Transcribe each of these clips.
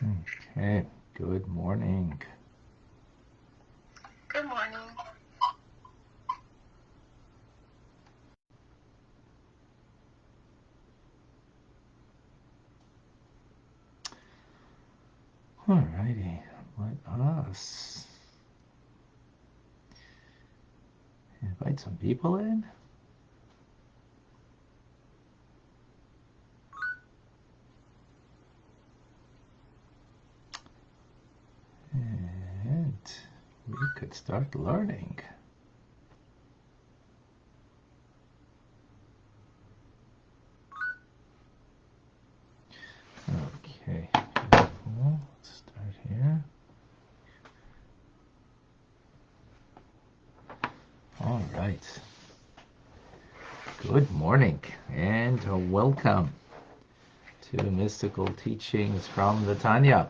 Okay, good morning. Good morning. Alrighty, let us invite some people in. And we could start learning. Okay, beautiful. Let's start here. All right. Good morning and welcome to Mystical Teachings from the Tanya.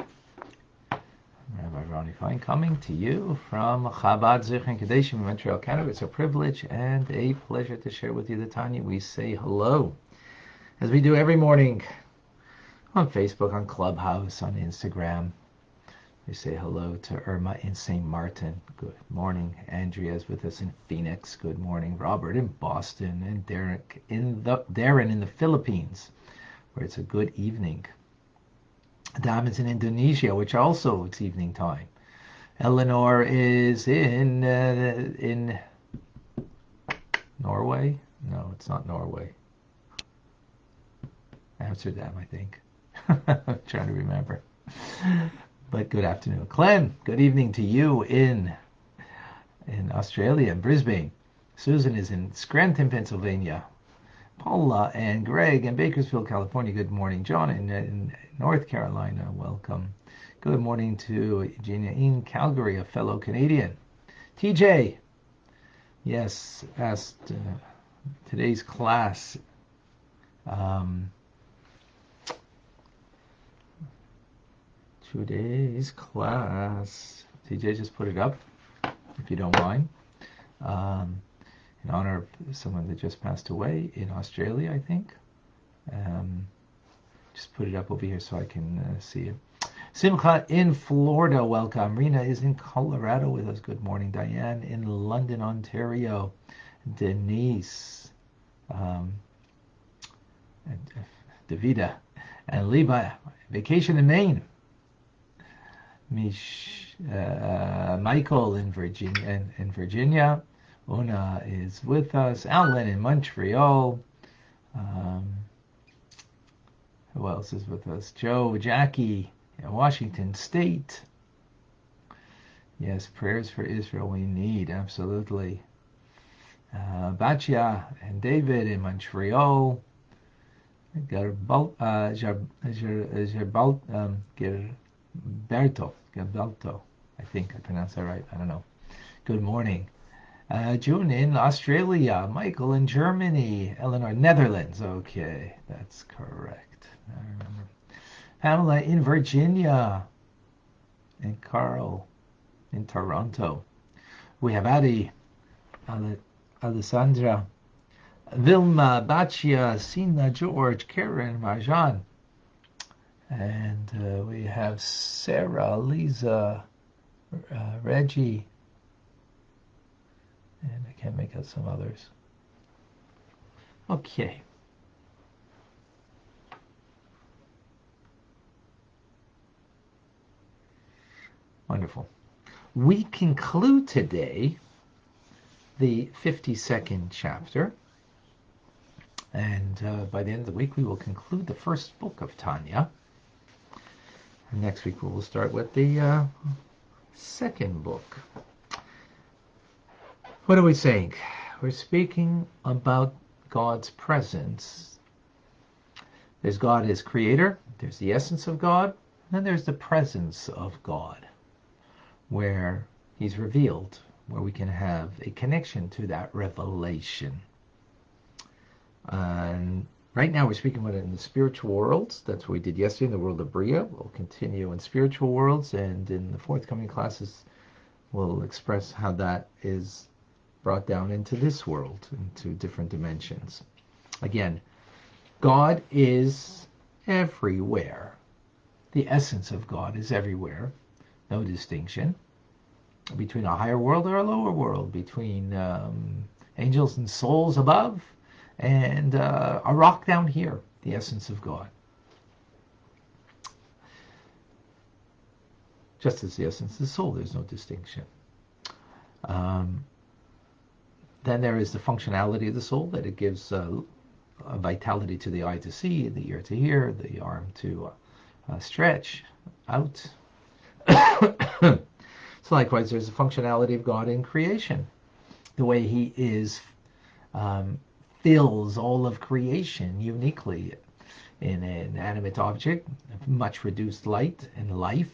Rabbi Ronnie Fine coming to you from Chabad Zichron Kadeshim in Montreal, Canada. It's a privilege and a pleasure to share with you the Tanya. We say hello, as we do every morning, on Facebook, on Clubhouse, on Instagram. We say hello to Irma in St. Martin. Good morning. Andrea's with us in Phoenix. Good morning. Robert in Boston, and Darren in the Philippines, where it's a good evening. Damon's in Indonesia, which also it's evening time. Eleanor is in Norway. No, it's not Norway. Amsterdam, I think. I'm trying to remember. But good afternoon. Clem, good evening to you in Australia, in Brisbane. Susan is in Scranton, Pennsylvania. Paula and Greg in Bakersfield, California. Good morning. John in North Carolina. Welcome. Good morning to Eugenia in Calgary, a fellow Canadian. TJ, yes, asked today's class. Today's class. TJ, just put it up, if you don't mind. In honor of someone that just passed away in Australia, I think. Just put it up over here so I can see it. Simcha in Florida, welcome. Rena is in Colorado with us. Good morning. Diane in London, Ontario. Denise, and Davida, and Levi, vacation in Maine. Michael in Virginia. Una is with us. Alan in Montreal. Who else is with us? Joe, Jackie in Washington State. Yes, prayers for Israel we need, absolutely. Batya and David in Montreal. Gilberto, I think I pronounced that right. I don't know. Good morning. June in Australia. Michael in Germany. Eleanor, Netherlands. Okay, that's correct. I remember. Pamela in Virginia. And Carl in Toronto. We have Adi, Alessandra, Vilma, Bachia, Sina, George, Karen, Marjan. And we have Sarah, Lisa, Reggie, and I can't make out some others. Okay. Wonderful. We conclude today the 52nd chapter. And by the end of the week, we will conclude the first book of Tanya. And next week, we will start with the second book. What are we saying? We're speaking about God's presence. There's God as creator, there's the essence of God, and then there's the presence of God, where he's revealed, where we can have a connection to that revelation. And right now we're speaking about it in the spiritual worlds. That's what we did yesterday in the world of Bria. We'll continue in spiritual worlds, and in the forthcoming classes we'll express how that is brought down into this world, into different dimensions. Again, God is everywhere. the essence of God is everywhere, no distinction between a higher world or a lower world, between angels and souls above and a rock down here, the essence of God. Just as the essence of the soul, there's no distinction. Then there is the functionality of the soul, that it gives a vitality to the eye to see, the ear to hear, the arm to stretch out. So likewise, there's the functionality of God in creation. The way he is fills all of creation uniquely in an animate object, much reduced light and life.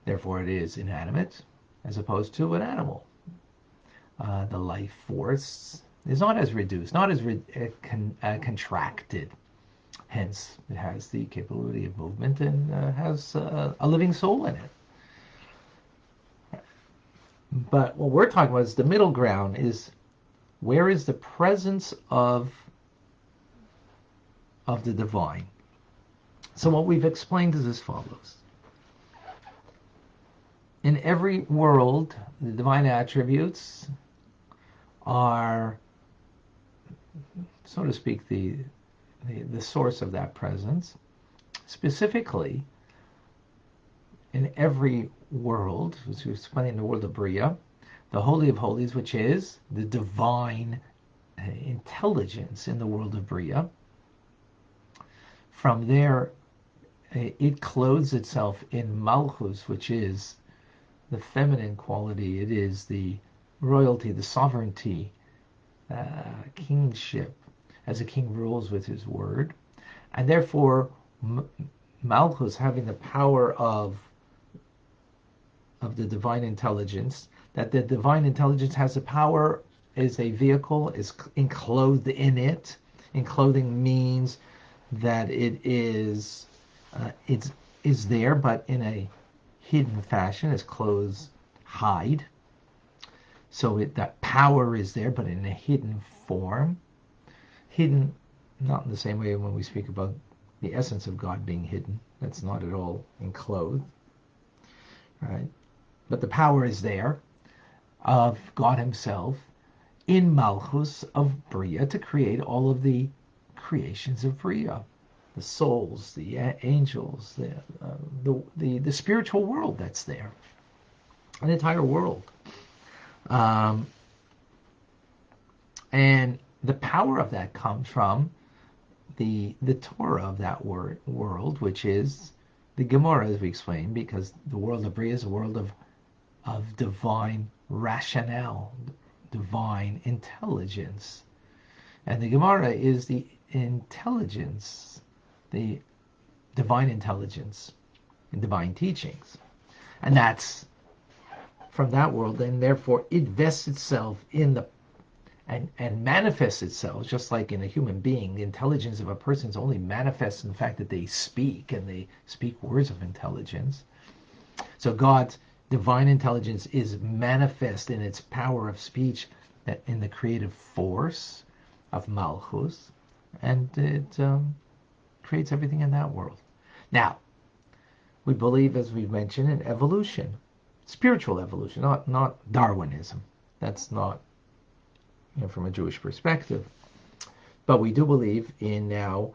Therefore, it is inanimate, as opposed to an animal. The life force is not as reduced, not as contracted. Hence, it has the capability of movement and has a living soul in it. But what we're talking about is the middle ground, is where is the presence of the divine. So what we've explained is as follows. In every world, the divine attributes are, so to speak, the source of that presence. Specifically, in every world, which we explained in the world of Bria, the Holy of Holies, which is the divine intelligence in the world of Bria, from there it clothes itself in Malchus, which is the feminine quality. It is the royalty, the sovereignty, kingship, as a king rules with his word. And therefore, Malchus, having the power of the divine intelligence, that the divine intelligence has the power, is a vehicle, is enclosed in it. Enclothing means that it is there, but in a hidden fashion, as clothes hide. So that power is there, but in a hidden form. Hidden, not in the same way when we speak about the essence of God being hidden. That's not at all enclosed, right? But the power is there of God himself in Malchus of Bria to create all of the creations of Bria. The souls, the angels, the spiritual world that's there. An entire world. And the power of that comes from the Torah of that world, which is the Gemara, as we explained, because the world of Bria is a world of divine rationale, divine intelligence. And the Gemara is the intelligence, the divine intelligence in divine teachings. And that's from that world, and therefore it vests itself in the and manifests itself, just like in a human being. The intelligence of a person is only manifest in the fact that they speak, and they speak words of intelligence. So God's divine intelligence is manifest in its power of speech, that in the creative force of Malchus, and it creates everything in that world. Now, we believe, as we mentioned, in evolution, spiritual evolution, not Darwinism. That's not from a Jewish perspective. But we do believe in now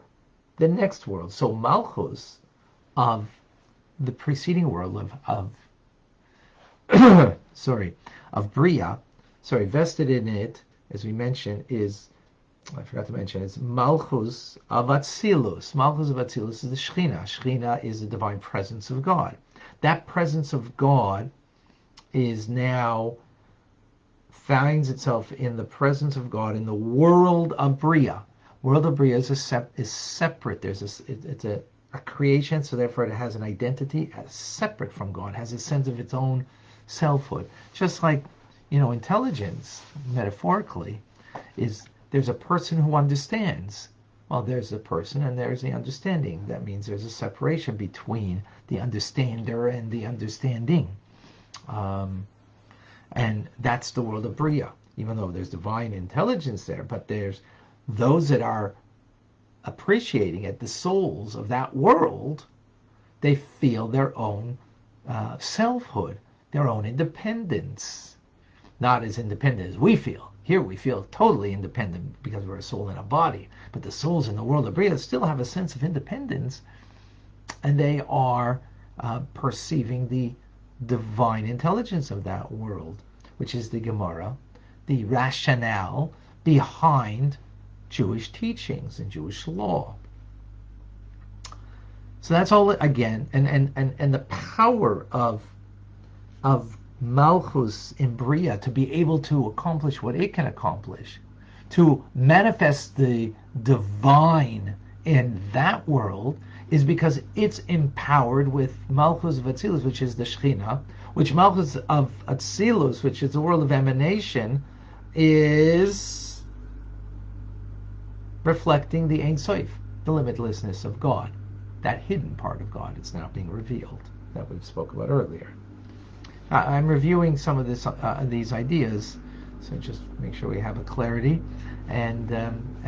the next world. So Malchus of the preceding world of Bria, vested in it, as we mentioned, is, I forgot to mention, it's Malchus of Atzilus. Malchus of Atzilus is the Shekhinah. Shekhinah is the divine presence of God. That presence of God is now finds itself in the presence of God in the world of Bria. World of Bria is separate. It's a creation, so therefore it has an identity as separate from God, has a sense of its own selfhood. Just like, intelligence, metaphorically, is there's a person who understands. Well, there's a person and there's the understanding. That means there's a separation between the understander and the understanding. And that's the world of Bria, even though there's divine intelligence there, but there's those that are appreciating it, the souls of that world, They feel their own selfhood, their own independence. Not as independent as we feel. Here we feel totally independent because we're a soul in a body. But the souls in the world of Bria still have a sense of independence, and they are perceiving the divine intelligence of that world, which is the Gemara, the rationale behind Jewish teachings and Jewish law. So that's all again, and the power of Malchus in Bria to be able to accomplish what it can accomplish, to manifest the divine in that world, is because it's empowered with Malchus of Atzilus, which is the Shechina, which Malchus of Atzilus, which is the world of emanation, is reflecting the Ein Sof, the limitlessness of God, that hidden part of God. It's now being revealed, that we spoke about earlier. I'm reviewing some of these ideas, so just make sure we have a clarity, and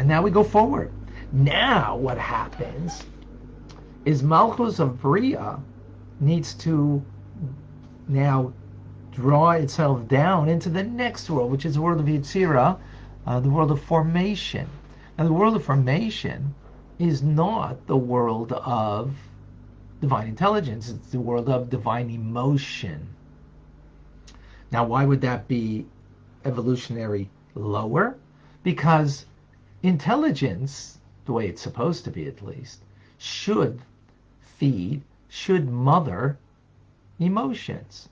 now we go forward. Now what happens is Malchus of Bria needs to now draw itself down into the next world, which is the world of Yetzirah, the world of formation. Now the world of formation is not the world of divine intelligence, it's the world of divine emotion. Now, why would that be evolutionary lower? Because intelligence, the way it's supposed to be at least, should mother emotions,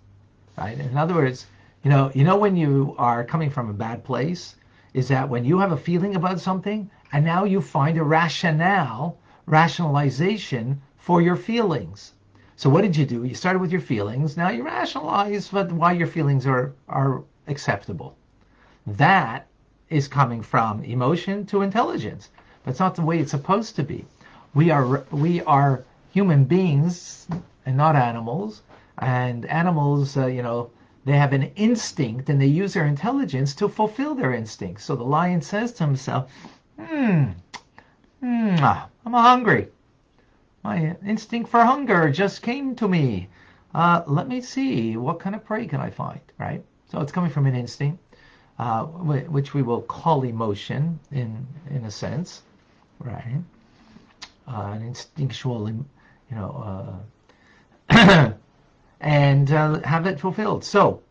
right? In other words, you know when you are coming from a bad place, is that when you have a feeling about something, and now you find a rationalization for your feelings. So what did you do? You started with your feelings. Now you rationalize why your feelings are acceptable. That is coming from emotion to intelligence. But it's not the way it's supposed to be. We are human beings and not animals. And animals, they have an instinct, and they use their intelligence to fulfill their instincts. So the lion says to himself, I'm hungry. My instinct for hunger just came to me. Let me see, what kind of prey can I find, right? So it's coming from an instinct, which we will call emotion in a sense, right? An instinctual, and have it fulfilled. So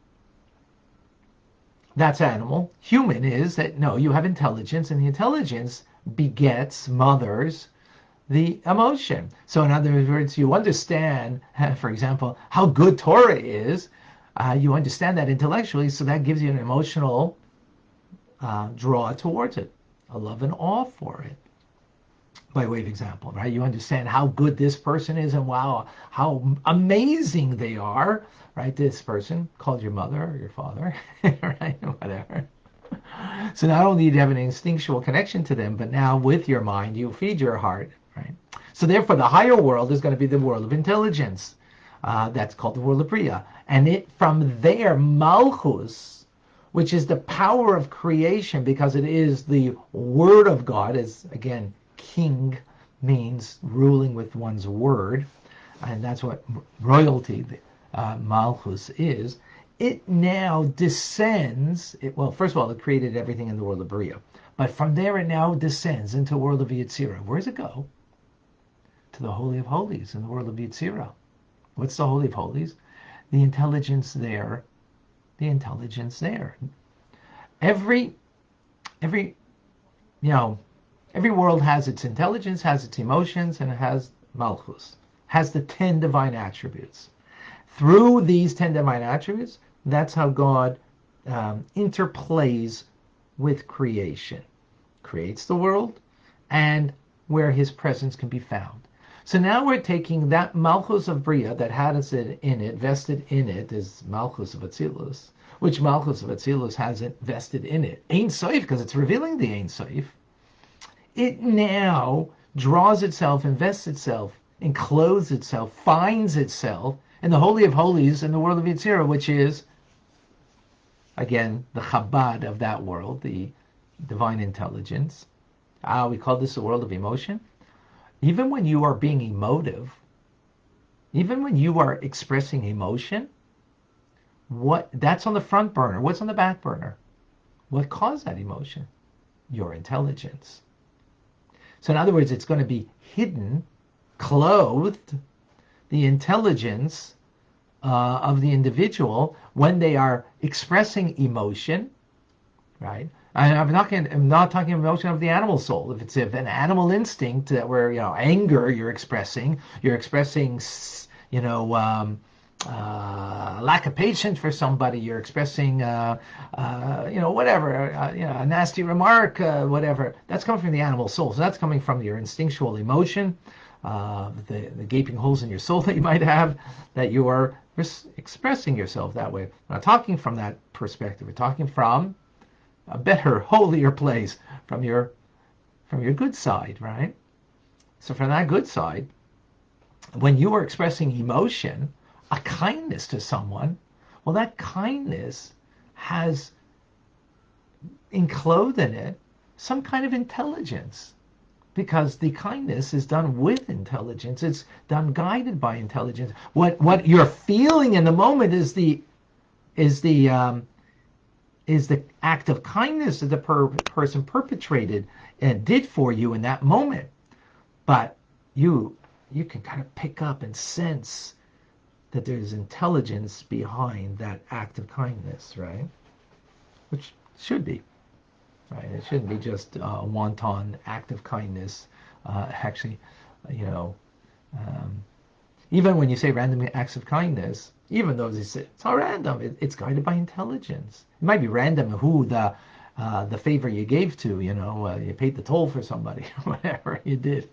that's animal. Human is that, no, you have intelligence, and the intelligence begets, mothers, the emotion. So in other words, you understand, for example, how good Torah is. You understand that intellectually, so that gives you an emotional draw towards it, a love and awe for it. By way of example, right? You understand how good this person is, and wow, how amazing they are, right? This person called your mother or your father, right? Whatever. So not only do you have an instinctual connection to them, but now with your mind, you feed your heart, right? So therefore, the higher world is going to be the world of intelligence. That's called the world of Bria. And from there, Malchus, which is the power of creation, because it is the word of God, as again, king means ruling with one's word, and that's what royalty, Malchus, is. It now descends, first of all, it created everything in the world of Bria, but from there it now descends into the world of Yetzirah. Where does it go? To the Holy of Holies in the world of Yetzirah. What's the Holy of Holies? The intelligence there. The intelligence there. Every world has its intelligence, has its emotions, and it has Malchus, has the 10 divine attributes. Through these 10 divine attributes, that's how God interplays with creation, creates the world, and where his presence can be found. So now we're taking that Malchus of Bria that had us in it, vested in it, is Malchus of Atzilus, which Malchus of Atzilus hasn't vested in it. Ein Sof, because it's revealing the Ein Sof. It now draws itself, invests itself, encloses itself, finds itself in the Holy of Holies in the world of Yetzirah, which is, again, the Chabad of that world, the divine intelligence. We call this the world of emotion. Even when you are being emotive, Even when you are expressing emotion, that's on the front burner. What's on the back burner? What caused that emotion? Your intelligence. So in other words, it's going to be hidden, clothed, the intelligence of the individual when they are expressing emotion, right? I'm not talking emotion of the animal soul. If it's an animal instinct that where anger you're expressing, lack of patience for somebody, you're expressing whatever, a nasty remark, whatever. That's coming from the animal soul. So that's coming from your instinctual emotion, the gaping holes in your soul that you might have, that you are expressing yourself that way. We're not talking from that perspective. We're talking from a better, holier place, from your good side, right? So from that good side, when you are expressing emotion, a kindness to someone, well, that kindness has enclosed in it some kind of intelligence, because the kindness is done with intelligence. It's done guided by intelligence. What you're feeling in the moment is the act of kindness that the person perpetrated and did for you in that moment. But you can kind of pick up and sense that there's intelligence behind that act of kindness, right? Which should be, right? It shouldn't be just a wanton act of kindness. Actually, even when you say random acts of kindness, even though it's all random, it's guided by intelligence. It might be random who the favor you gave to, you paid the toll for somebody, whatever you did.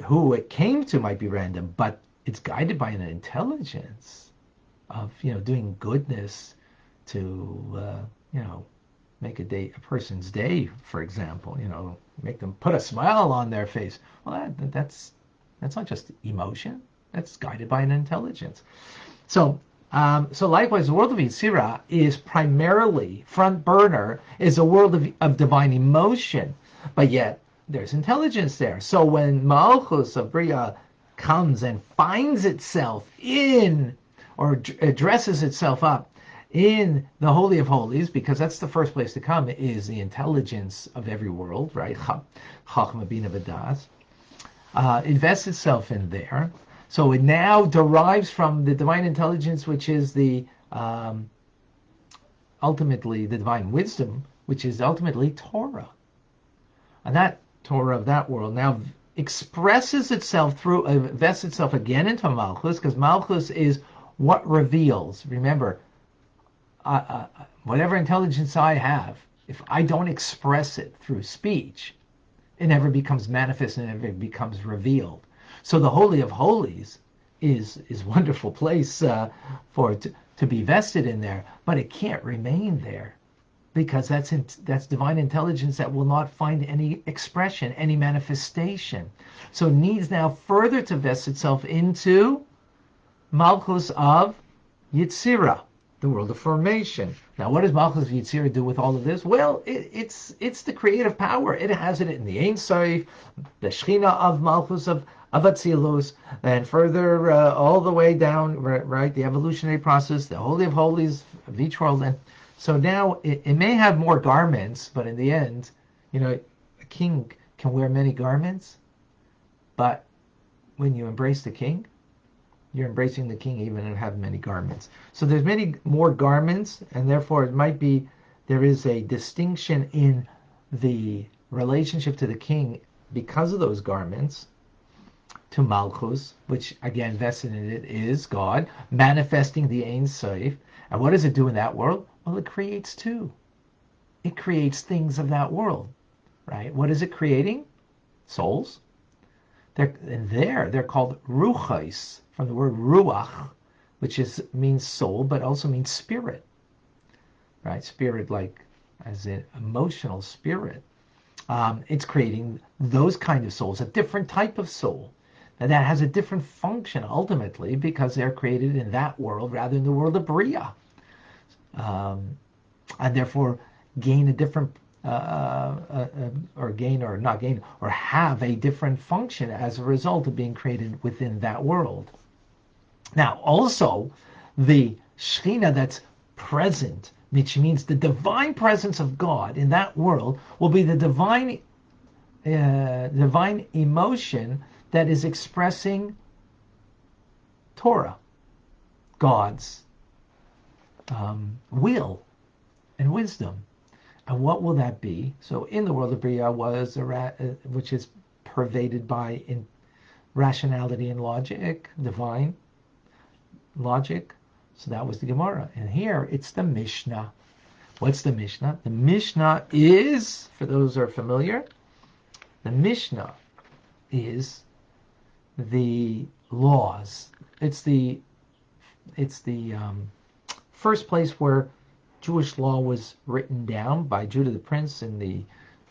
Who it came to might be random, but it's guided by an intelligence of doing goodness to make a person's day, for example. Make them put a smile on their face. Well, that's not just emotion. That's guided by an intelligence. So likewise, the world of Yetzirah is primarily front burner, is a world of divine emotion, but yet there's intelligence there. So when Malchus of Bria comes and finds itself in, or dresses itself up in the Holy of Holies, because that's the first place to come, is the intelligence of every world, right? Chachma Bina V'das. Invests itself in there. So it now derives from the divine intelligence, which is ultimately the divine wisdom, which is ultimately Torah. And that Torah of that world now expresses itself invests itself again into Malchus, because Malchus is what reveals. Remember, whatever intelligence I have, if I don't express it through speech, it never becomes manifest and never becomes revealed. So the Holy of Holies is a wonderful place for it to be vested in there, but it can't remain there, because that's divine intelligence that will not find any expression, any manifestation. So it needs now further to vest itself into Malchus of Yetzirah, the world of formation. Now, what does Malchus of Yetzirah do with all of this? Well, it's the creative power. It has it in the Ein Sof, the Shechina of Malchus of Atzilus, and further all the way down, right, the evolutionary process, the Holy of Holies of each world. And so now it may have more garments, but in the end, a king can wear many garments, but when you embrace the king, you're embracing the king even and have many garments. So there's many more garments, and therefore it might be there is a distinction in the relationship to the king because of those garments to Malchus, which again vested in it is God manifesting the Ein Sof. And what does it do in that world? Well, it creates too. It creates things of that world, right? What is it creating? Souls. They're called ruchos, from the word ruach, which means soul, but also means spirit, right? Spirit, like as in emotional spirit. It's creating those kind of souls, a different type of soul, and that has a different function ultimately, because they're created in that world rather than the world of Bria, and therefore gain a different or gain or not gain, or have a different function as a result of being created within that world. Now, also, the Shekhinah that's present, which means the divine presence of God in that world, will be the divine emotion that is expressing Torah, God's will and wisdom. And what will that be? So in the world of Bria was which is pervaded by rationality and logic, divine logic. So that was the Gemara. And here it's the Mishnah. What's the Mishnah? The Mishnah is, for those who are familiar, the Mishnah is the laws. It's the first place where Jewish law was written down by Judah the Prince in the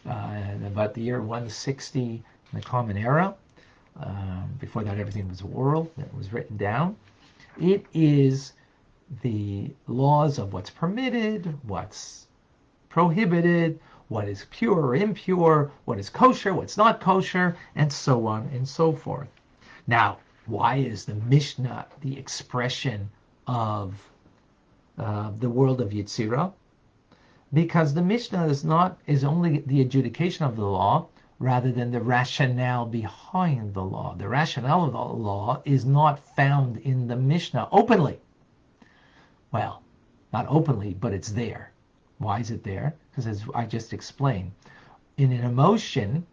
about the year 160 in the Common Era. Before that, everything was oral. It was written down. It is the laws of what's permitted, what's prohibited, what is pure or impure, what is kosher, what's not kosher, and so on and so forth. Now, why is the Mishnah the expression of the world of Yetzirah? Because the Mishnah is only the adjudication of the law rather than the rationale behind the law. The rationale of the law is not found in the Mishnah openly. Well, not openly, but it's there. Why is it there? Because as I just explained, in an emotion,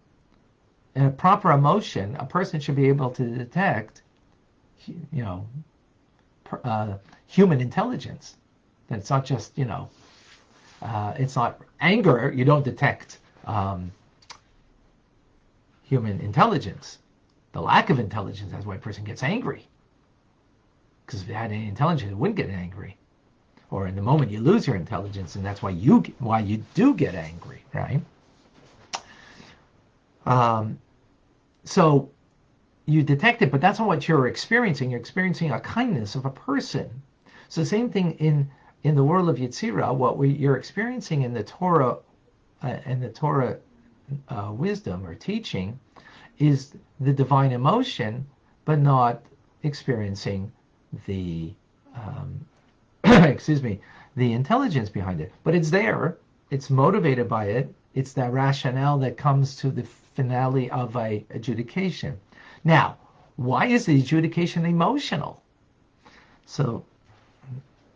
in a proper emotion, a person should be able to detect, human intelligence. That it's not just, it's not anger. You don't detect human intelligence. The lack of intelligence, that's why a person gets angry. Because if it had any intelligence, it wouldn't get angry. Or in the moment you lose your intelligence, and that's why you do get angry, right? So you detect it, but that's not what you're experiencing. You're experiencing a kindness of a person. So the same thing in the world of Yetzirah, what you're experiencing in the Torah wisdom or teaching is the divine emotion, but not experiencing the the intelligence behind it. But it's there. It's motivated by it. It's that rationale that comes to the finale of a adjudication. Now, why is the adjudication emotional? So,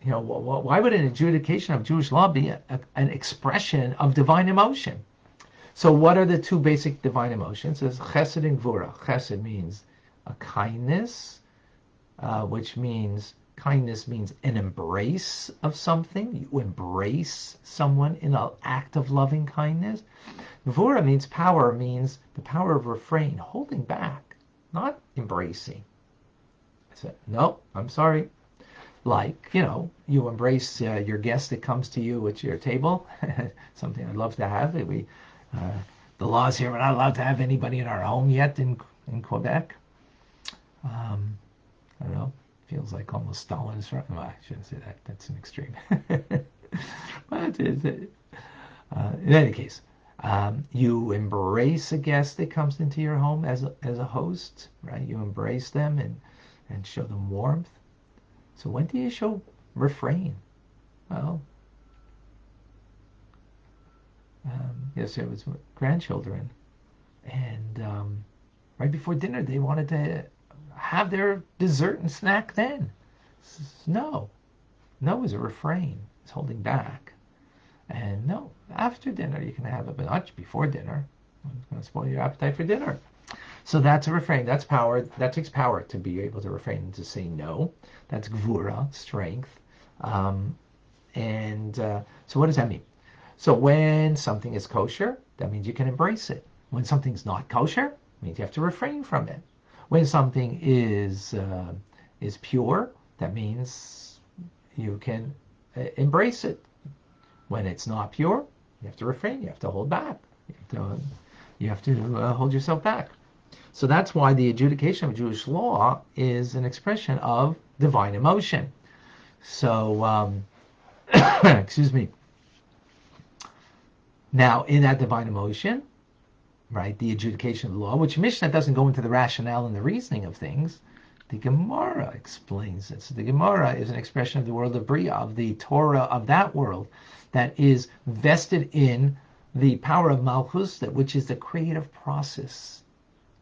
why would an adjudication of Jewish law be an expression of divine emotion? So what are the two basic divine emotions? It's chesed and gvura. Chesed means a kindness, which means kindness means an embrace of something. You embrace someone in an act of loving kindness. Gvura means the power of refrain, holding back, not embracing. So, no, I'm sorry. Like, you embrace your guest that comes to you at your table. Something I'd love to have. The laws here, we're not allowed to have anybody in our home yet in Quebec. I don't know. Feels like almost Stalin's right. Well, I shouldn't say that. That's an extreme. But in any case, you embrace a guest that comes into your home as a host, right? You embrace them and show them warmth. So when do you show refrain? Well, yesterday I was with grandchildren, and right before dinner they wanted to have their dessert and snack then. No is a refrain. It's holding back. And no, after dinner you can have it, but not before dinner. It's going to spoil your appetite for dinner. So that's a refrain. That's power. That takes power to be able to refrain and to say no. That's gvura, strength. So what does that mean? So when something is kosher, that means you can embrace it. When something's not kosher, it means you have to refrain from it. When something is pure, that means you can embrace it. When it's not pure, you have to refrain. You have to hold back. You have to hold yourself back. So that's why the adjudication of Jewish law is an expression of divine emotion. So, excuse me. Now, in that divine emotion, right, the adjudication of the law, which Mishnah doesn't go into the rationale and the reasoning of things, the Gemara explains it. So the Gemara is an expression of the world of Bria, of the Torah of that world, that is vested in the power of Malchus, which is the creative process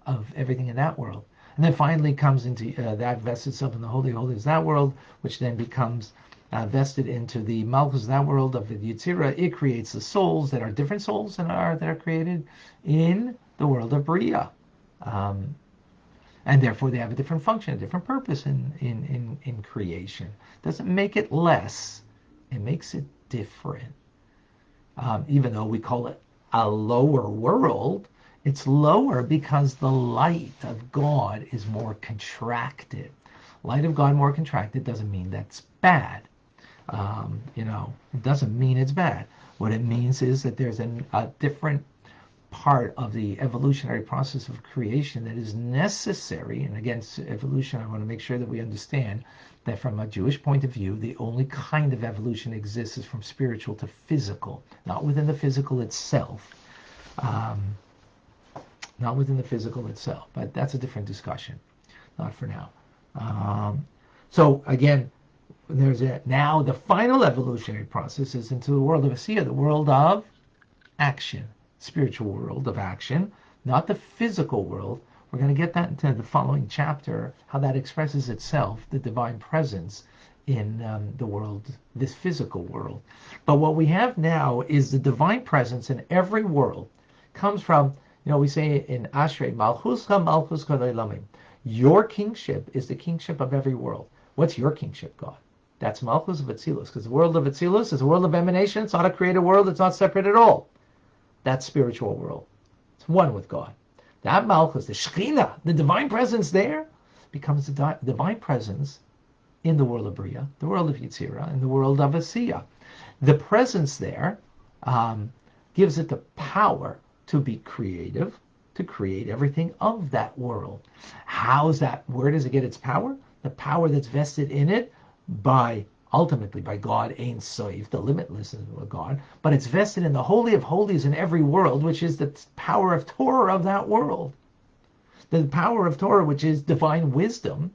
of everything in that world. And then finally comes into that vests itself in the Holy of Holies, that world, which then becomes vested into the Malchus, that world of the Yitzira. It creates the souls that are different souls that are created in the world of Bria. And therefore they have a different function, a different purpose in creation. Doesn't make it less, it makes it different. Even though we call it a lower world, it's lower because the light of God is more contracted. Light of God more contracted doesn't mean that's bad. It doesn't mean it's bad. What it means is that there's a different part of the evolutionary process of creation that is necessary. And again, evolution, I want to make sure that we understand that from a Jewish point of view, the only kind of evolution exists is from spiritual to physical, not within the physical itself. Not within the physical itself, but that's a different discussion, not for now. So again, now the final evolutionary process is into the world of Asiya, the world of action, spiritual world of action, not the physical world. We're going to get that into the following chapter, how that expresses itself, the divine presence in the world, this physical world. But what we have now is the divine presence in every world comes from, we say in Ashrei, Malchuscha Malchus Kadei Lamim. Your kingship is the kingship of every world. What's your kingship, God? That's Malchus of Atzilus, because the world of Atzilus is a world of emanation. It's not a created world. It's not separate at all. That's spiritual world. It's one with God. That Malchus, the Shekhinah, the divine presence there, becomes the divine presence in the world of Bria, the world of Yitzira, and the world of Asiya. The presence there gives it the power to be creative, to create everything of that world. How's that? Where does it get its power? The power that's vested in it ultimately by God, Ein Sof, the limitless of God, but it's vested in the Holy of Holies in every world, which is the power of Torah of that world. The power of Torah, which is divine wisdom,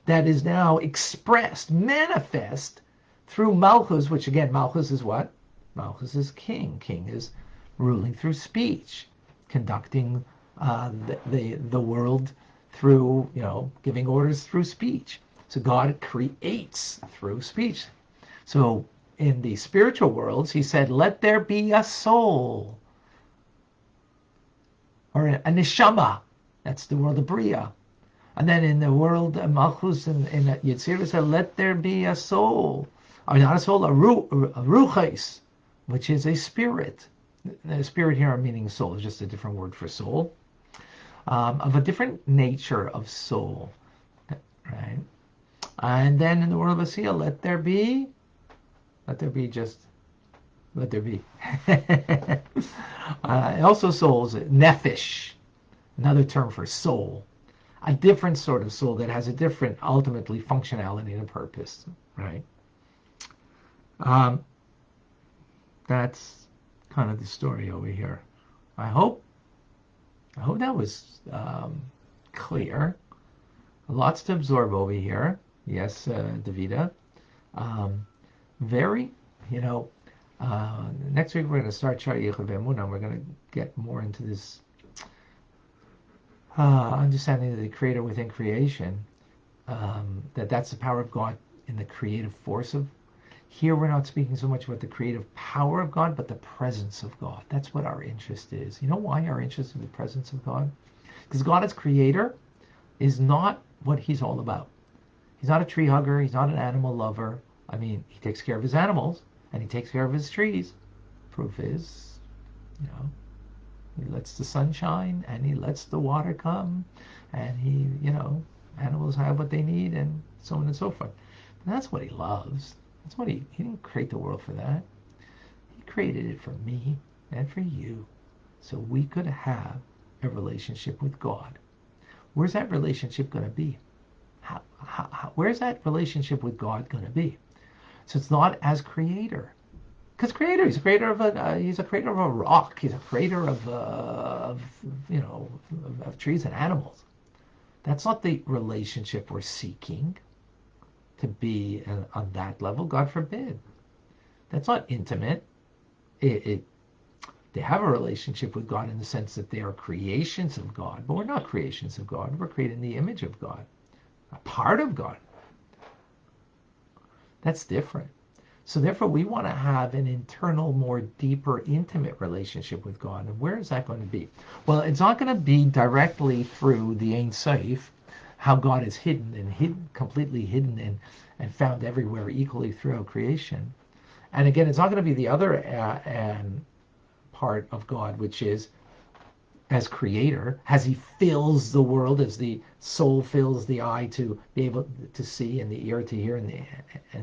that is now expressed, manifest through Malchus, which again, Malchus is what? Malchus is king. King is ruling through speech, conducting the world through, giving orders through speech. So God creates through speech. So in the spiritual worlds, he said, let there be a soul. Or a neshama. That's the world of Bria. And then in the world of Malchus and in Yitzira said, let there be a soul. Or not a soul, a ruches, which is a spirit. The spirit here meaning soul is just a different word for soul. Of a different nature of soul. Right? And then in the world of Asiya, let there be. Also souls, nefesh, another term for soul. A different sort of soul that has a different, ultimately, functionality and purpose. Right? That's kind of the story over here. I hope that was clear. Lots to absorb over here. Yes, Davida. Next week we're going to start Shari Yichud Ve'emunah, and we're going to get more into this understanding of the Creator within creation. That's the power of God in the creative force of. Here we're not speaking so much about the creative power of God, but the presence of God. That's what our interest is. You know why our interest in the presence of God? Because God as Creator is not what He's all about. He's not a tree hugger. He's not an animal lover. I mean, He takes care of His animals and He takes care of His trees. Proof is, He lets the sun shine and He lets the water come, and He, animals have what they need, and so on and so forth. And that's what He loves. That's what He didn't create the world for that. He created it for me and for you, so we could have a relationship with God. Where's that relationship going to be? Where's that relationship with God going to be? So it's not as Creator, Because creator, he's a creator of a rock. He's a creator of trees and animals. That's not the relationship we're seeking to be on that level. God forbid. That's not intimate. They have a relationship with God in the sense that they are creations of God, but we're not creations of God. We're created in the image of God, a part of God. That's different. So therefore, we want to have an internal, more deeper, intimate relationship with God. And where is that going to be? Well, it's not going to be directly through the Ein Sof, how God is hidden, completely hidden and found everywhere equally throughout creation. And again, it's not going to be the other part of God, which is as creator, as he fills the world, as the soul fills the eye to be able to see, and the ear to hear, and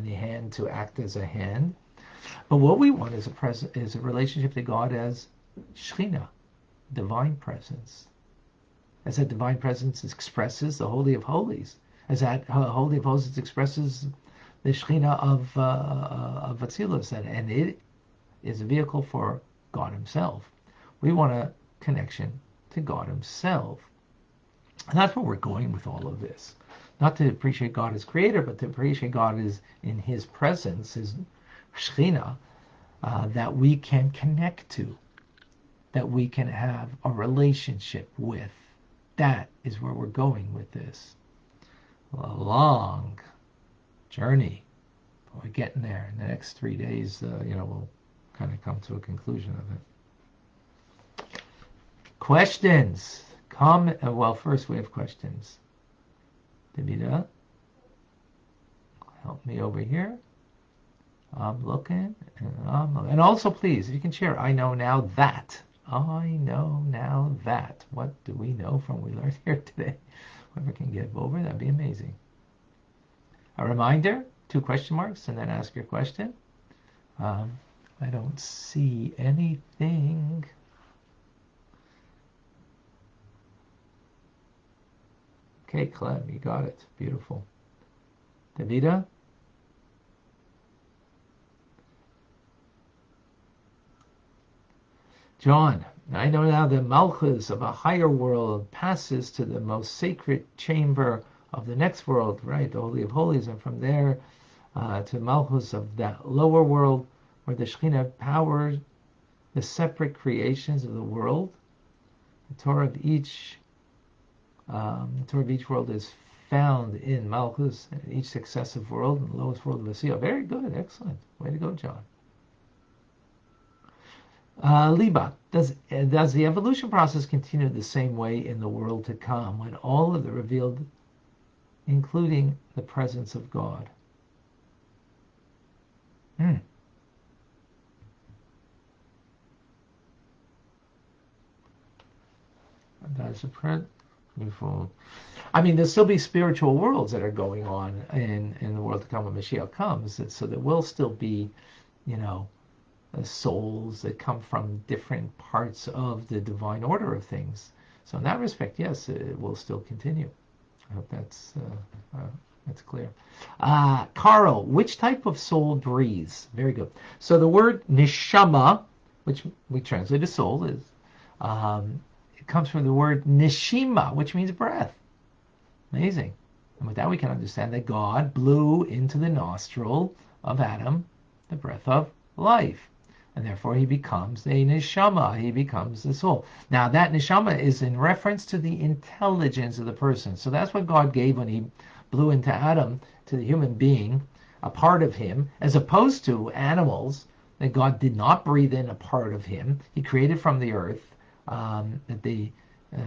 the hand to act as a hand. But what we want is a relationship to God as Shekhinah, divine presence. As that divine presence expresses the Holy of Holies, as that Holy of Holies expresses the Shekhinah of Atzilus, and it is a vehicle for God himself. We want a connection to God himself. And that's where we're going with all of this. Not to appreciate God as creator, but to appreciate God as in his presence, his Shekhinah, that we can connect to, that we can have a relationship with. That is where we're going with this. A long journey. But we're getting there. In the next 3 days, we'll kind of come to a conclusion of it. Questions? Well, first we have questions. Davida, help me over here. I'm looking, and also please, if you can share, I know now that. What do we know from what we learned here today? Whoever can get over, that'd be amazing. A reminder, 2 question marks, and then ask your question. I don't see anything. Okay, Clem, you got it. Beautiful. Davida? John, I know now that Malchus of a higher world passes to the most sacred chamber of the next world, right? The Holy of Holies, and from there to Malchus of that lower world, where the Shekhinah powers the separate creations of the world. The Torah of each world is found in Malchus, in each successive world, and the lowest world of Asiya. Very good, excellent. Way to go, John. Liba, does the evolution process continue the same way in the world to come, when all of the revealed, including the presence of God? That's a print. Beautiful. I mean, there'll still be spiritual worlds that are going on in the world to come when Mashiach comes. So there will still be, souls that come from different parts of the divine order of things. So in that respect, yes, it will still continue. I hope that's clear. Carl, which type of soul breathes? Very good. So the word neshama, which we translate as soul, is it comes from the word neshima, which means breath. Amazing. And with that, we can understand that God blew into the nostril of Adam the breath of life. And therefore he becomes a neshama, he becomes the soul. Now that neshama is in reference to the intelligence of the person. So that's what God gave when he blew into Adam, to the human being, a part of him, as opposed to animals, that God did not breathe in a part of him. He created from the earth, that they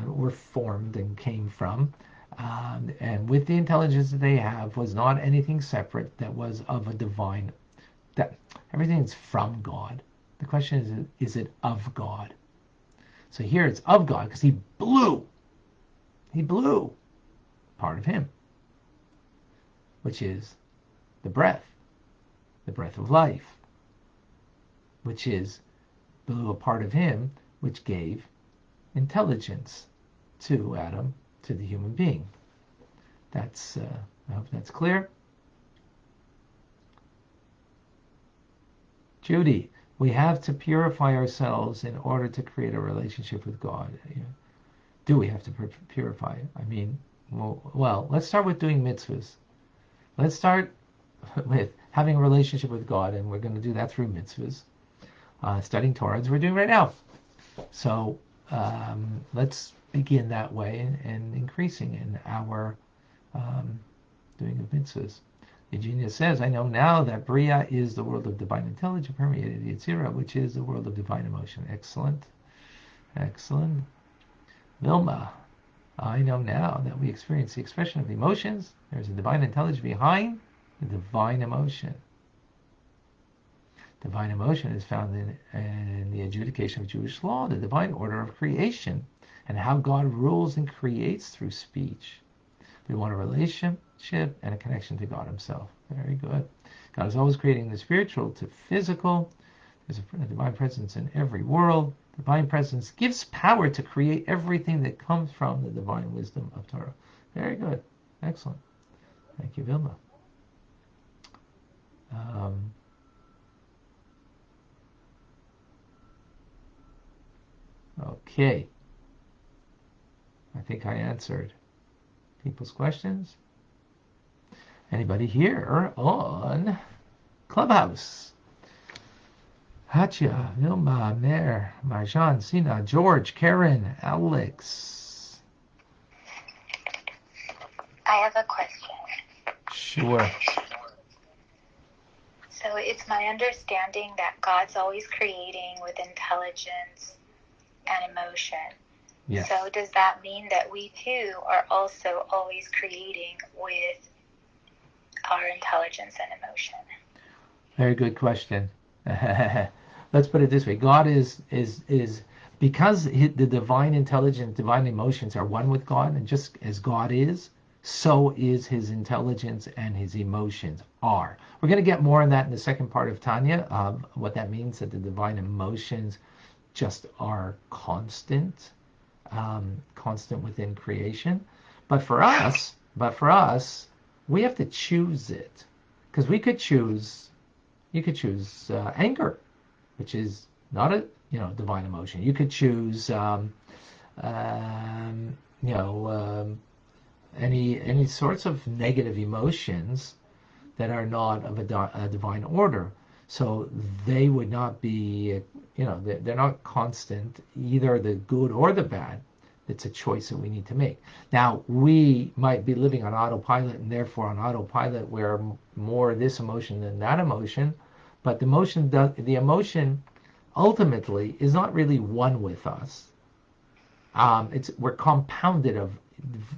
were formed and came from. And with the intelligence that they have was not anything separate that was of a divine, that everything's from God. The question is it of God? So here it's of God because he blew part of him, which is the breath of life, which is blew a part of him, which gave intelligence to Adam, to the human being. That's I hope that's clear. Judy, we have to purify ourselves in order to create a relationship with God. Do we have to purify? I mean, well, let's start with doing mitzvahs. Let's start with having a relationship with God, and we're going to do that through mitzvahs, studying Torah, as we're doing right now. So let's begin that way and increasing in our doing of mitzvahs. The genius says, I know now that Bria is the world of divine intelligence, permeated Yetzirah, which is the world of divine emotion. Excellent. Excellent. Vilma, I know now that we experience the expression of emotions. There's a divine intelligence behind the divine emotion. Divine emotion is found in the adjudication of Jewish law, the divine order of creation, and how God rules and creates through speech. We want a relationship and a connection to God himself. Very good. God is always creating the spiritual to physical. There's a divine presence in every world. Divine presence gives power to create everything that comes from the divine wisdom of Torah. Very good. Excellent. Thank you, Vilma. Okay. I think I answered people's questions. Anybody here on Clubhouse? Hatya, Vilma, Mer, Marjan, Sina, George, Karen, Alex. I have a question. Sure. So it's my understanding that God's always creating with intelligence and emotion. Yes. So does that mean that we too are also always creating with our intelligence and emotion? Very good question. Let's put it this way. God is because the divine intelligence, divine emotions are one with God, and just as God is, so is his intelligence and his emotions are. We're going to get more on that in the second part of Tanya, what that means, that the divine emotions just are constant within creation. But for us, we have to choose it, because you could choose anger, which is not a divine emotion. You could choose any sorts of negative emotions that are not of a divine order. So they would not be, they're not constant, either the good or the bad. It's a choice that we need to make. Now, we might be living on autopilot, and therefore on autopilot we're more this emotion than that emotion, but the emotion ultimately is not really one with us. We're compounded of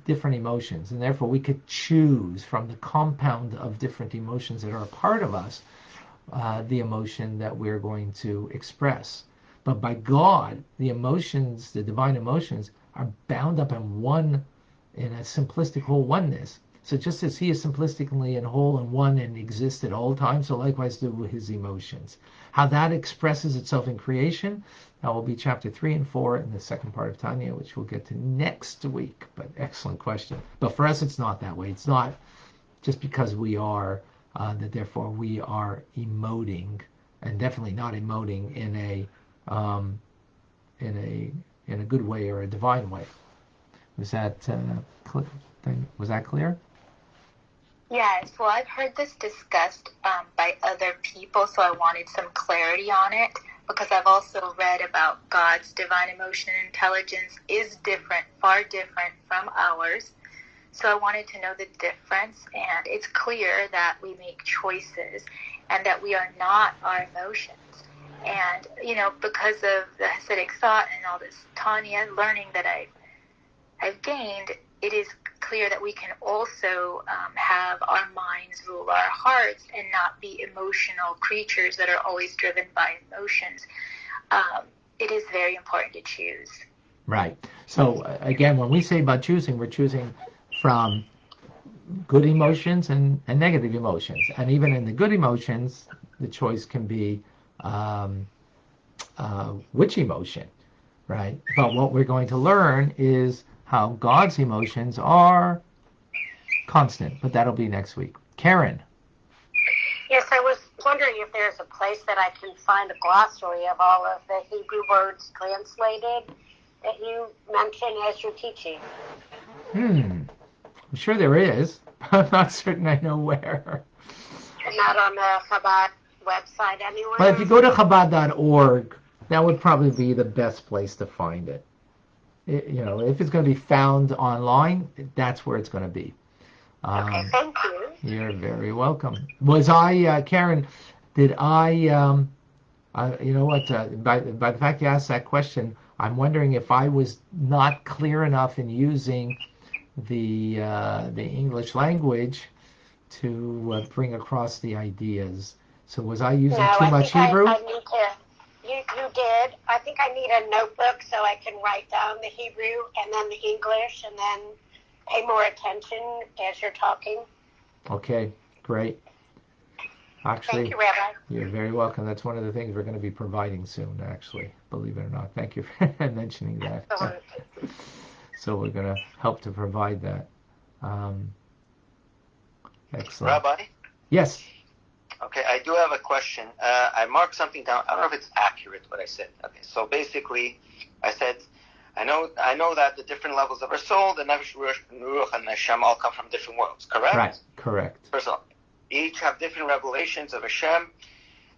different emotions, and therefore we could choose from the compound of different emotions that are a part of us the emotion that we're going to express. But by God, the emotions, the divine emotions, are bound up in one, in a simplistic whole oneness. So just as he is simplistically and whole and one and exists at all times, so likewise do his emotions. How that expresses itself in creation, that will be chapter 3 and 4 in the second part of Tanya, which we'll get to next week. But excellent question. But for us, it's not that way. It's not just because we are, that therefore we are emoting, and definitely not emoting in a good way or a divine way. Was that clear? Yes, well, I've heard this discussed by other people, so I wanted some clarity on it, because I've also read about God's divine emotion and intelligence is different, far different from ours. So I wanted to know the difference, and it's clear that we make choices and that we are not our emotions. And, because of the Hasidic thought and all this Tanya learning that I've gained, it is clear that we can also have our minds rule our hearts and not be emotional creatures that are always driven by emotions. It is very important to choose. Right. So again, when we say about choosing, we're choosing from good emotions and negative emotions. And even in the good emotions, the choice can be which emotion, right? But what we're going to learn is how God's emotions are constant. But that'll be next week. Karen. Yes, I was wondering if there's a place that I can find a glossary of all of the Hebrew words translated that you mentioned as you're teaching. I'm sure there is. I'm not certain I know where. Not on the Chabad website anywhere? But if you go to Chabad.org, that would probably be the best place to find it. If it's going to be found online, that's where it's going to be. Okay, thank you. You're very welcome. Karen, did I, you know what, by the fact you asked that question, I'm wondering if I was not clear enough in using the English language to bring across the ideas. So was I using too much Hebrew? I need to. You did. I think I need a notebook so I can write down the Hebrew and then the English and then pay more attention as you're talking. Okay, great. Actually, thank you, Rabbi. You're very welcome. That's one of the things we're going to be providing soon, actually, believe it or not. Thank you for mentioning that. So we're going to help to provide that. Excellent. Rabbi? Yes. Okay, I do have a question. I marked something down. I don't know if it's accurate what I said. Okay, so basically, I said, I know that the different levels of our soul, the Nefesh, Ruach, and Hashem all come from different worlds, correct? Right, correct. First of all, each have different revelations of Hashem,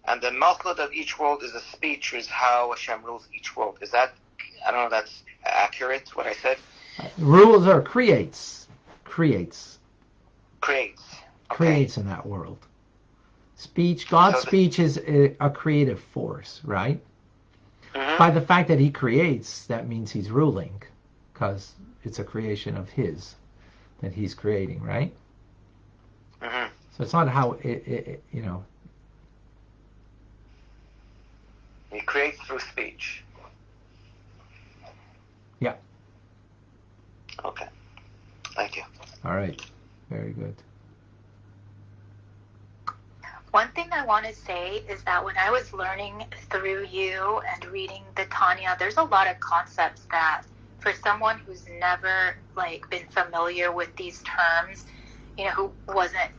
and the Malchus of each world is a speech, is how Hashem rules each world. Is that, I don't know if that's accurate, what I said? Rules are creates. Creates. Okay. Creates in that world. Speech, God's speech is a creative force, right? Mm-hmm. By the fact that he creates, that means he's ruling, because it's a creation of his that he's creating, right? Mm-hmm. So it's not how He creates through speech. Yeah. Okay. Thank you. All right. Very good. One thing I want to say is that when I was learning through you and reading the Tanya, there's a lot of concepts that for someone who's never been familiar with these terms, who wasn't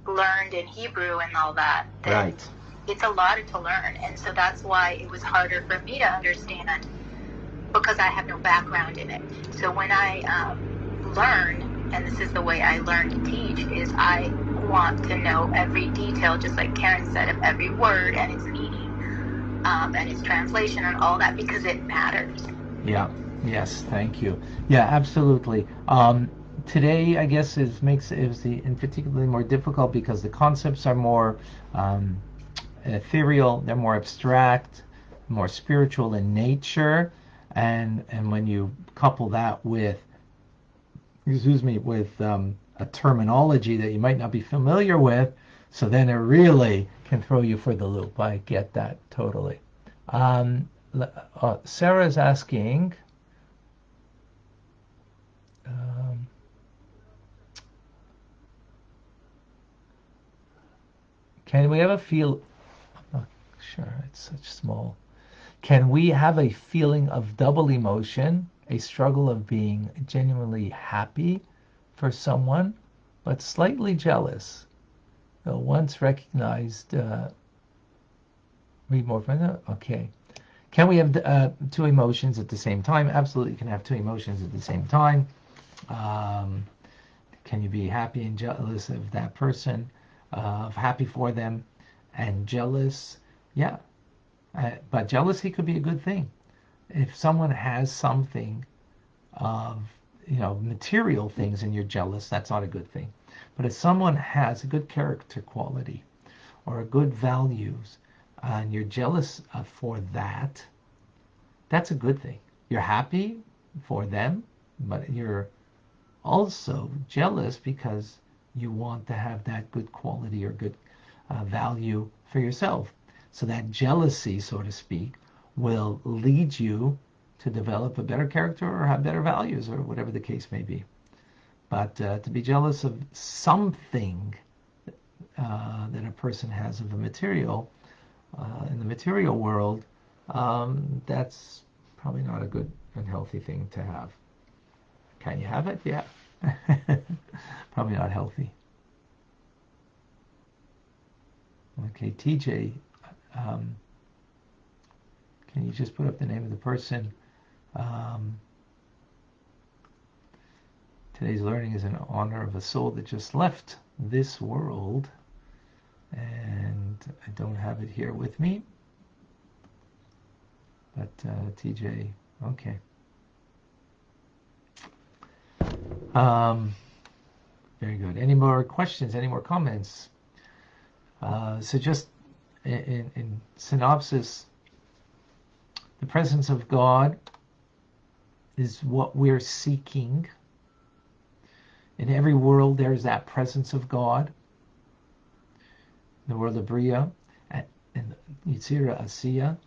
learned in Hebrew and all that, right. It's a lot to learn. And so that's why it was harder for me to understand, because I have no background in it. So when I learn, and this is the way I learn to teach, is I want to know every detail, just like Karen said, of every word and its meaning and its translation and all that, because it matters. Yeah. Yes. Thank you. Yeah. Absolutely. Today, I guess, makes it particularly more difficult because the concepts are more ethereal. They're more abstract, more spiritual in nature, and when you couple that with a terminology that you might not be familiar with, so then it really can throw you for the loop. I get that totally. Sarah's asking, can we have a feel? I'm not sure, it's such small. Can we have a feeling of double emotion, a struggle of being genuinely happy for someone, but slightly jealous? Once recognized, read more from that. Okay. Can we have two emotions at the same time? Absolutely, you can have two emotions at the same time. Can you be happy and jealous of that person, happy for them, and jealous? Yeah. But jealousy could be a good thing. If someone has something of, material things and you're jealous, that's not a good thing. But if someone has a good character quality or a good values and you're jealous for that, that's a good thing. You're happy for them, but you're also jealous because you want to have that good quality or good value for yourself. So that jealousy, so to speak, will lead you to develop a better character or have better values or whatever the case may be. But to be jealous of something that a person has of a material, in the material world, that's probably not a good and healthy thing to have. Can you have it? Yeah. Probably not healthy. Okay, TJ, can you just put up the name of the person? Today's learning is in honor of a soul that just left this world, and I don't have it here with me. But TJ, okay. Very good. Any more questions? Any more comments? So just in synopsis, the presence of God is what we're seeking. In every world, there's that presence of God. In the world of Bria, and Yitzira Asiya,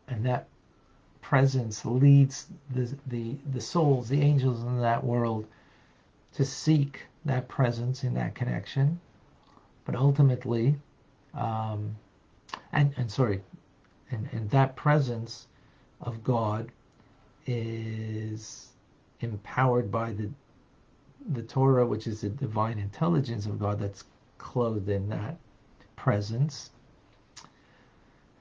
and that presence leads the souls, the angels in that world, to seek that presence in that connection. But ultimately, and that presence of God is empowered by the Torah, which is the divine intelligence of God that's clothed in that presence.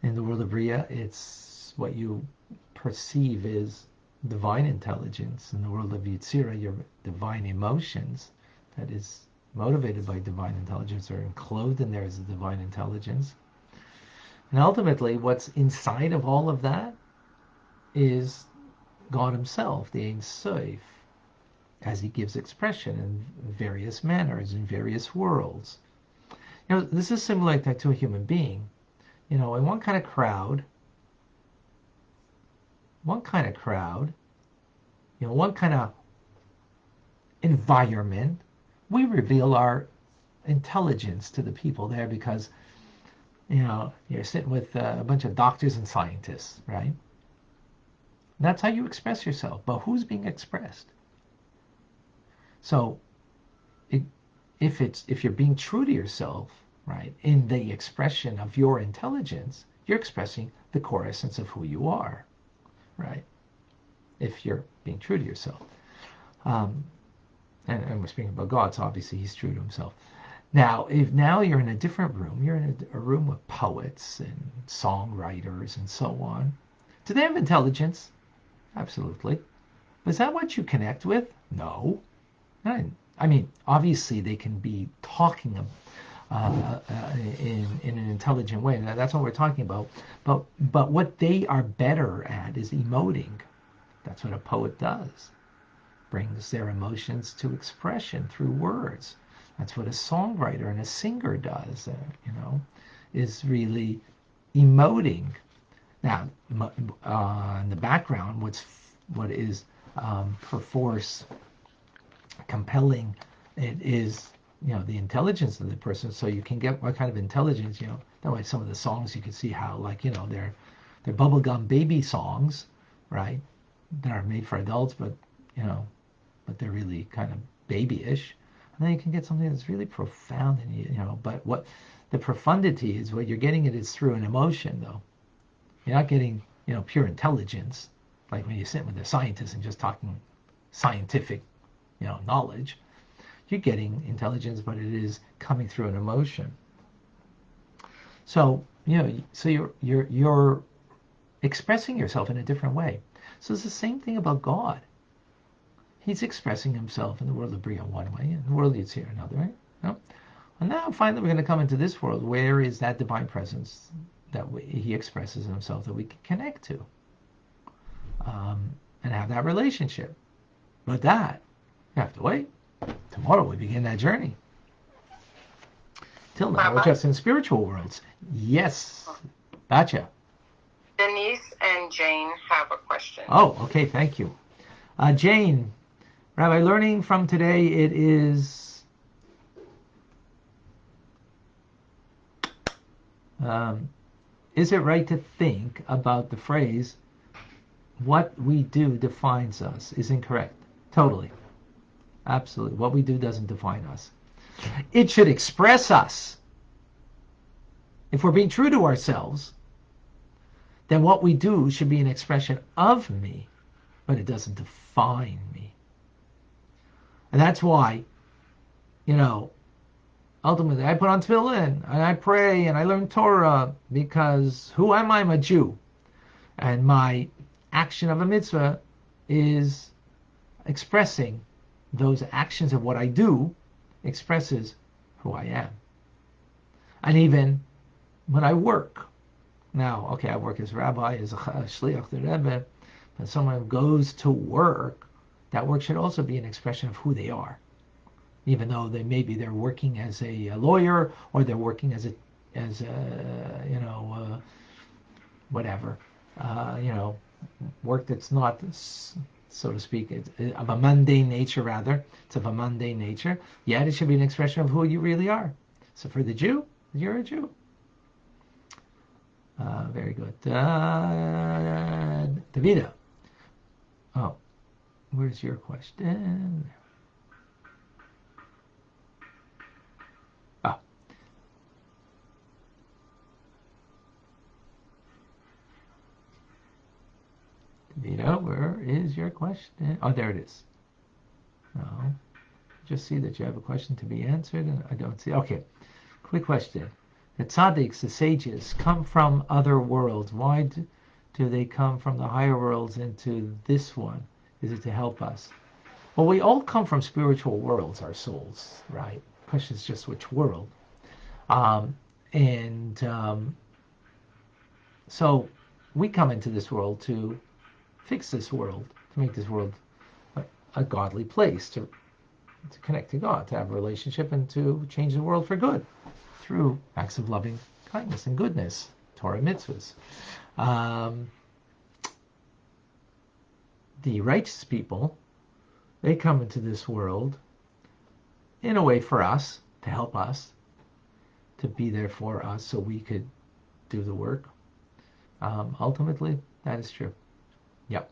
In the world of Bria, it's what you perceive is divine intelligence. In the world of Yitzira, your divine emotions, that is motivated by divine intelligence, or enclosed in there as a divine intelligence. And ultimately, what's inside of all of that is God Himself, the Ein Sof, as He gives expression in various manners, in various worlds. This is similar to a human being. In one kind of crowd, one kind of environment, we reveal our intelligence to the people there, because you're sitting with a bunch of doctors and scientists, right? That's how you express yourself. But who's being expressed? So if you're being true to yourself, right, in the expression of your intelligence, you're expressing the core essence of who you are, right? If you're being true to yourself. And we're speaking about God, so obviously He's true to Himself. Now, if you're in a different room, you're in a room with poets and songwriters and so on. Do they have intelligence? Absolutely. But is that what you connect with? No. I mean, obviously they can be talking in an intelligent way. Now, that's what we're talking about. But what they are better at is emoting. That's what a poet does. Brings their emotions to expression through words. That's what a songwriter and a singer does. Is really emoting. Now, in the background, what is perforce compelling, it is the intelligence of the person. So you can get what kind of intelligence. That way, some of the songs you can see how, like, they're bubblegum baby songs, right? That are made for adults, but they're really kind of babyish. And then you can get something that's really profound, and but what the profundity is, what you're getting it is through an emotion, though. You're not getting pure intelligence, like when you sit with a scientist and just talking scientific knowledge. You're getting intelligence, but it is coming through an emotion. So you're expressing yourself in a different way. So it's the same thing about God. He's expressing Himself in the world of Bria one way, and the world of Yitzhak another way. And now finally we're going to come into this world, where is that divine presence that He expresses Himself, that we can connect to, and have that relationship. But that, you have to wait. Tomorrow we begin that journey. Till now, we're just in spiritual worlds. Yes. Gotcha. Denise and Jane have a question. Oh, okay. Thank you. Jane, Rabbi, learning from today, it is it right to think about the phrase, what we do defines us, is incorrect? Totally. Absolutely. What we do doesn't define us. It should express us. If we're being true to ourselves, then what we do should be an expression of me, but it doesn't define me. And that's why, Ultimately, I put on tefillin, and I pray, and I learn Torah, because who am I? I'm a Jew. And my action of a mitzvah is expressing those actions of what I do, expresses who I am. And even when I work, now, okay, I work as rabbi, as a shliach, the Rebbe, but someone who goes to work, that work should also be an expression of who they are. Even though they're working as a lawyer, or they're working as a whatever, work that's not, so to speak, of a mundane nature. Rather, it's of a mundane nature. Yet it should be an expression of who you really are. So for the Jew, you're a Jew. Very good. Davida. Oh, where's your question? Oh. Davida, where is your question? Oh, there it is. No. Just see that you have a question to be answered, and I don't see. Okay. Quick question. The tzaddiks, the sages, come from other worlds. Why do they come from the higher worlds into this one? Is it to help us? Well, we all come from spiritual worlds, our souls, right? The question is just which world. So we come into this world to fix this world, to make this world a godly place, to connect to God, to have a relationship, and to change the world for good through acts of loving kindness and goodness, Torah mitzvahs. The righteous people, they come into this world in a way for us, to help us, to be there for us so we could do the work. Ultimately, that is true. Yep.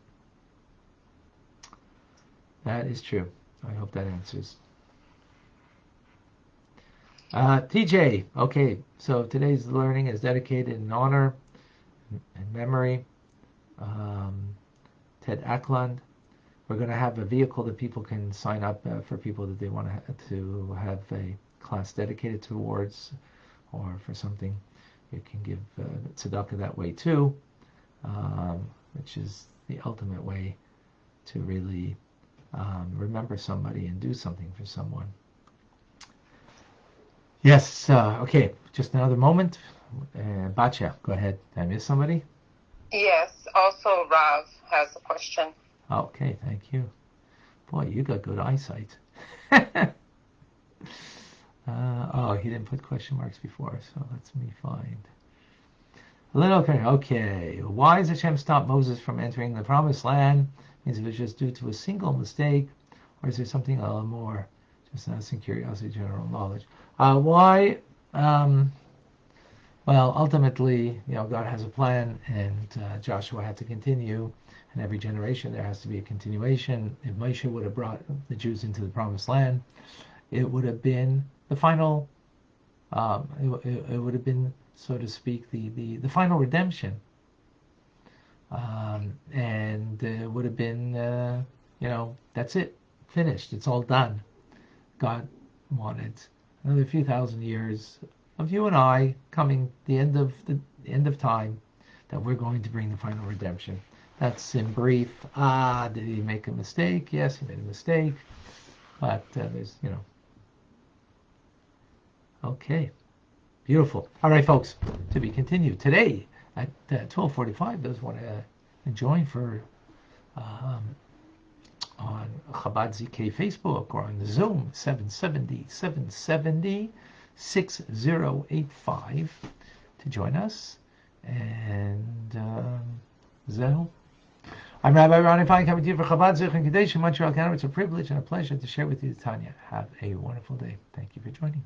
That is true. I hope that answers. TJ, okay, so today's learning is dedicated in honor and memory. Ted Ackland. We're going to have a vehicle that people can sign up for people that they want to have a class dedicated towards, or for something. You can give tzedakah that way too, which is the ultimate way to really remember somebody and do something for someone. Yes, okay, just another moment. Batya, go ahead. Did I miss somebody? Yes, also Rav has a question. Okay, thank you. Boy, you got good eyesight. He didn't put question marks before, so let's me find. Okay. Why does Hashem stop Moses from entering the promised land? Means if it's just due to a single mistake, or is there something a little more? Just asking curiosity, general knowledge. Why? Well, ultimately, God has a plan, and Joshua had to continue. And every generation there has to be a continuation. If Moshe would have brought the Jews into the promised land, it would have been the final. It would have been, so to speak, the final redemption. And it would have been, that's it, finished. It's all done. God wanted another few thousand years of you and I coming the end of time, that we're going to bring the final redemption. That's in brief. Did he make a mistake? Yes, he made a mistake. But there's, Okay. Beautiful. All right, folks. To be continued. Today at 12:45, those want to join for on Chabad ZK Facebook or on Zoom 770-6085 to join us. And Zehu. I'm Rabbi Ronnie Fine, coming to you for Chabad ZK in Montreal, Canada. It's a privilege and a pleasure to share with you, Tanya. Have a wonderful day. Thank you for joining.